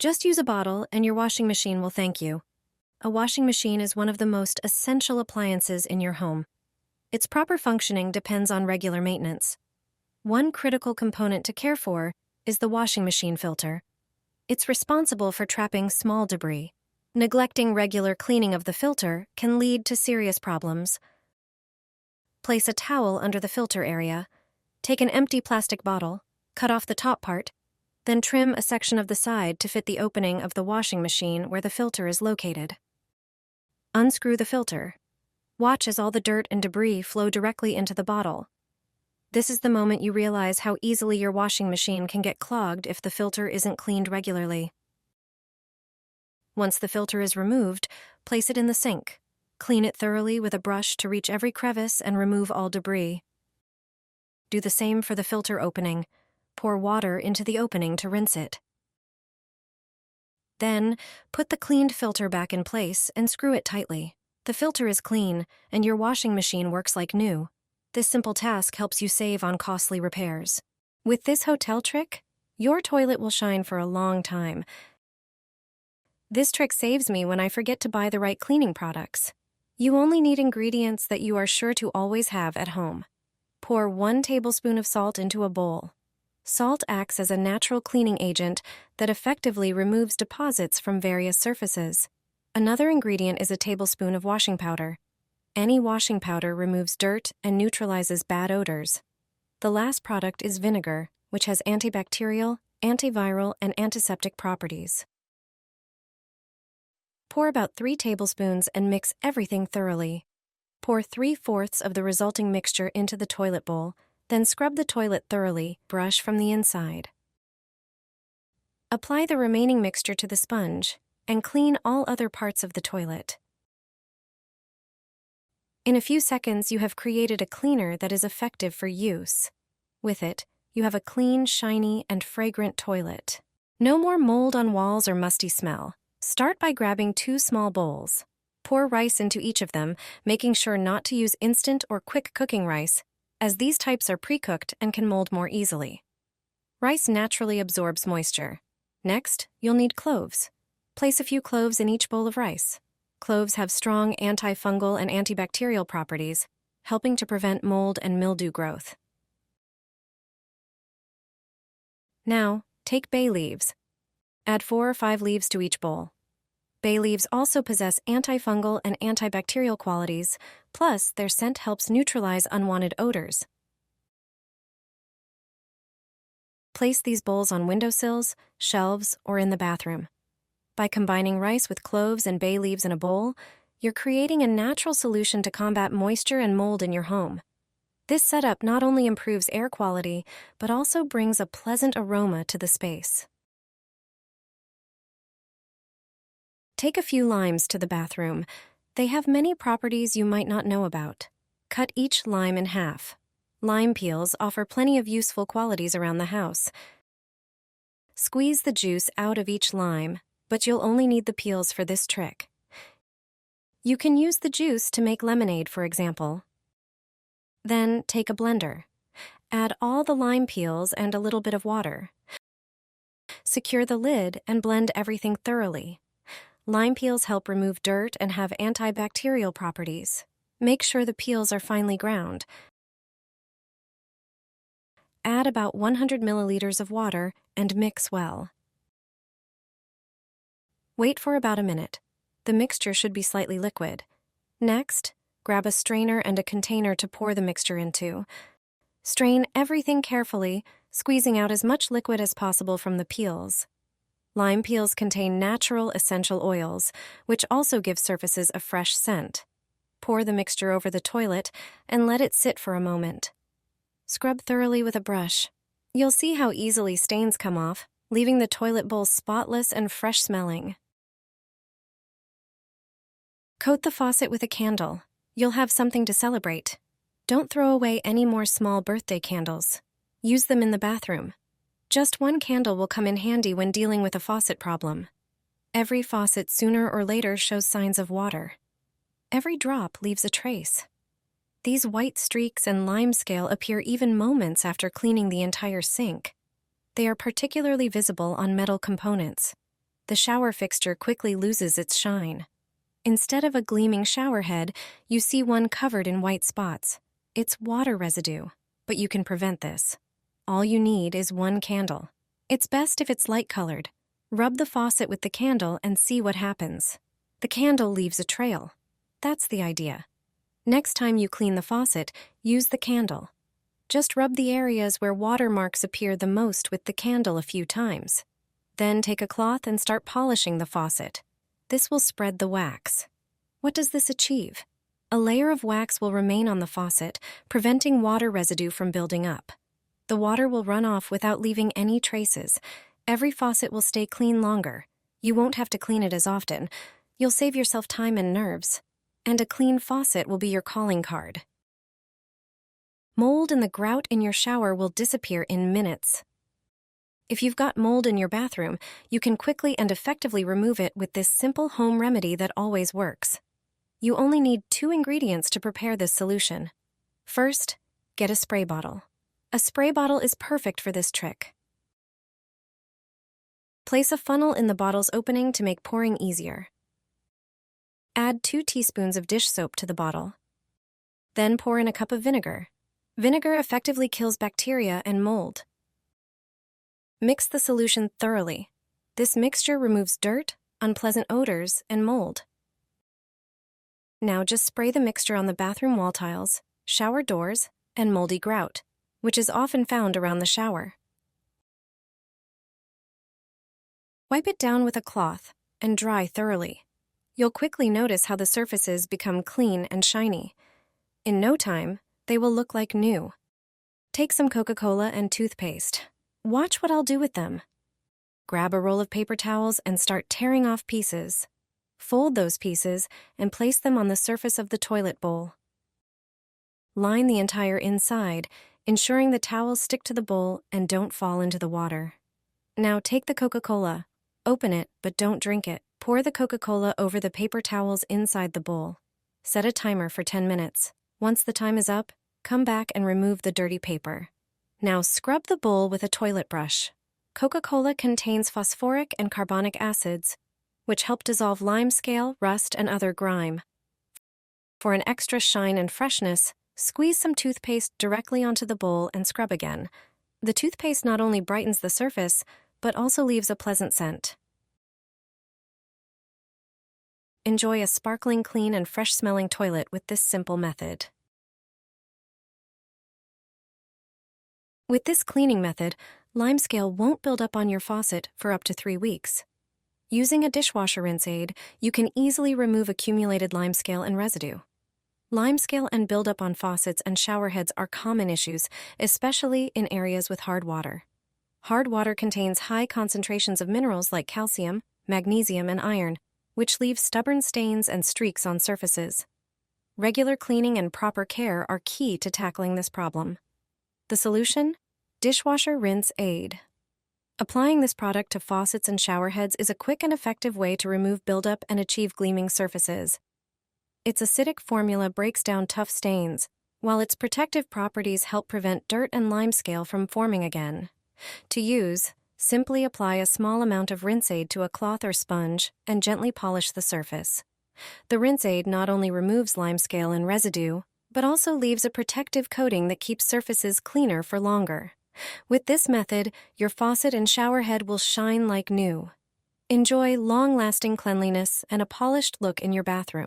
Just use a bottle and your washing machine will thank you. A washing machine is one of the most essential appliances in your home. Its proper functioning depends on regular maintenance. One critical component to care for is the washing machine filter. It's responsible for trapping small debris. Neglecting regular cleaning of the filter can lead to serious problems. Place a towel under the filter area. Take an empty plastic bottle, cut off the top part, then trim a section of the side to fit the opening of the washing machine where the filter is located. Unscrew the filter. Watch as all the dirt and debris flow directly into the bottle. This is the moment you realize how easily your washing machine can get clogged if the filter isn't cleaned regularly. Once the filter is removed, place it in the sink. Clean it thoroughly with a brush to reach every crevice and remove all debris. Do the same for the filter opening. Pour water into the opening to rinse it. Then, put the cleaned filter back in place and screw it tightly. The filter is clean, and your washing machine works like new. This simple task helps you save on costly repairs. With this hotel trick, your toilet will shine for a long time. This trick saves me when I forget to buy the right cleaning products. You only need ingredients that you are sure to always have at home. Pour 1 tablespoon of salt into a bowl. Salt acts as a natural cleaning agent that effectively removes deposits from various surfaces. Another ingredient is a tablespoon of washing powder. Any washing powder removes dirt and neutralizes bad odors. The last product is vinegar, which has antibacterial, antiviral, and antiseptic properties. Pour about 3 tablespoons and mix everything thoroughly. Pour 3/4 of the resulting mixture into the toilet bowl, then scrub the toilet thoroughly, brush from the inside. Apply the remaining mixture to the sponge and clean all other parts of the toilet. In a few seconds, you have created a cleaner that is effective for use. With it, you have a clean, shiny, and fragrant toilet. No more mold on walls or musty smell. Start by grabbing 2 small bowls. Pour rice into each of them, making sure not to use instant or quick cooking rice, as these types are pre-cooked and can mold more easily. Rice naturally absorbs moisture. Next, you'll need cloves. Place a few cloves in each bowl of rice. Cloves have strong antifungal and antibacterial properties, helping to prevent mold and mildew growth. Now, take bay leaves. Add 4 or 5 leaves to each bowl. Bay leaves also possess antifungal and antibacterial qualities, plus their scent helps neutralize unwanted odors. Place these bowls on windowsills, shelves, or in the bathroom. By combining rice with cloves and bay leaves in a bowl, you're creating a natural solution to combat moisture and mold in your home. This setup not only improves air quality, but also brings a pleasant aroma to the space. Take a few limes to the bathroom. They have many properties you might not know about. Cut each lime in half. Lime peels offer plenty of useful qualities around the house. Squeeze the juice out of each lime, but you'll only need the peels for this trick. You can use the juice to make lemonade, for example. Then take a blender. Add all the lime peels and a little bit of water. Secure the lid and blend everything thoroughly. Lime peels help remove dirt and have antibacterial properties. Make sure the peels are finely ground. Add about 100 milliliters of water and mix well. Wait for about a minute. The mixture should be slightly liquid. Next, grab a strainer and a container to pour the mixture into. Strain everything carefully, squeezing out as much liquid as possible from the peels. Lime peels contain natural essential oils, which also give surfaces a fresh scent. Pour the mixture over the toilet and let it sit for a moment. Scrub thoroughly with a brush. You'll see how easily stains come off, leaving the toilet bowl spotless and fresh-smelling. Coat the faucet with a candle. You'll have something to celebrate. Don't throw away any more small birthday candles. Use them in the bathroom. Just 1 candle will come in handy when dealing with a faucet problem. Every faucet sooner or later shows signs of water. Every drop leaves a trace. These white streaks and limescale appear even moments after cleaning the entire sink. They are particularly visible on metal components. the shower fixture quickly loses its shine. Instead of a gleaming shower head, you see one covered in white spots. It's water residue, but you can prevent this. All you need is one candle. It's best if it's light-colored. Rub the faucet with the candle and see what happens. The candle leaves a trail. That's the idea. Next time you clean the faucet, use the candle. Just rub the areas where water marks appear the most with the candle a few times. Then take a cloth and start polishing the faucet. This will spread the wax. What does this achieve? A layer of wax will remain on the faucet, preventing water residue from building up. The water will run off without leaving any traces. Every faucet will stay clean longer. You won't have to clean it as often. You'll save yourself time and nerves. And a clean faucet will be your calling card. Mold and the grout in your shower will disappear in minutes. If you've got mold in your bathroom, you can quickly and effectively remove it with this simple home remedy that always works. You only need 2 ingredients to prepare this solution. First, get a spray bottle. A spray bottle is perfect for this trick. Place a funnel in the bottle's opening to make pouring easier. Add 2 teaspoons of dish soap to the bottle. Then pour in a cup of vinegar. Vinegar effectively kills bacteria and mold. Mix the solution thoroughly. This mixture removes dirt, unpleasant odors, and mold. Now just spray the mixture on the bathroom wall tiles, shower doors, and moldy grout, which is often found around the shower. Wipe it down with a cloth and dry thoroughly. You'll quickly notice how the surfaces become clean and shiny. In no time, they will look like new. Take some Coca-Cola and toothpaste. Watch what I'll do with them. Grab a roll of paper towels and start tearing off pieces. Fold those pieces and place them on the surface of the toilet bowl. Line the entire inside, ensuring the towels stick to the bowl and don't fall into the water. Now take the Coca-Cola. Open it, but don't drink it. Pour the Coca-Cola over the paper towels inside the bowl. Set a timer for 10 minutes. Once the time is up, come back and remove the dirty paper. Now scrub the bowl with a toilet brush. Coca-Cola contains phosphoric and carbonic acids, which help dissolve limescale, rust, and other grime. For an extra shine and freshness, squeeze some toothpaste directly onto the bowl and scrub again. The toothpaste not only brightens the surface, but also leaves a pleasant scent. Enjoy a sparkling clean and fresh-smelling toilet with this simple method. With this cleaning method, limescale won't build up on your faucet for up to 3 weeks. Using a dishwasher rinse aid, you can easily remove accumulated limescale and residue. Limescale and buildup on faucets and shower heads are common issues, especially in areas with hard water. Hard water contains high concentrations of minerals like calcium, magnesium, and iron, which leave stubborn stains and streaks on surfaces. Regular cleaning and proper care are key to tackling this problem. The solution? Dishwasher Rinse Aid. Applying this product to faucets and shower heads is a quick and effective way to remove buildup and achieve gleaming surfaces. Its acidic formula breaks down tough stains, while its protective properties help prevent dirt and limescale from forming again. To use, simply apply a small amount of rinse aid to a cloth or sponge and gently polish the surface. The rinse aid not only removes limescale and residue, but also leaves a protective coating that keeps surfaces cleaner for longer. With this method, your faucet and shower head will shine like new. Enjoy long-lasting cleanliness and a polished look in your bathroom.